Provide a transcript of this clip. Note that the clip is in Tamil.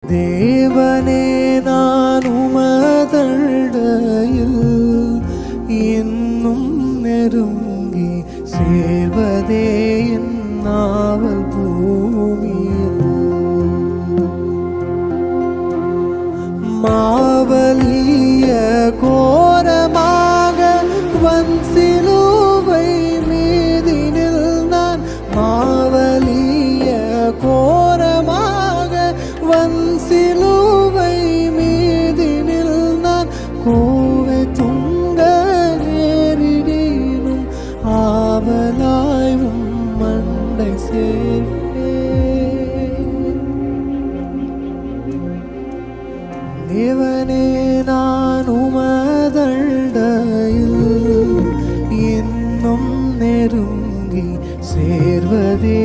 தேவனே நான் உமதண்டையில் இன்னும் நெருங்கி சேர்வதே என் நாவல் பூமியில். மாவலிய கோரமாக சிலுவை மீதினில் நான் மாவலிய கோரமாக சிலுவை மீதினில் நான் கோவை துங்க நேரிடினும் ஆவலாயும் மண்டை சேர்ப்பேன். தேவனே நான் உமதண்டையில் இன்னும் நெருங்கி சேர்வதே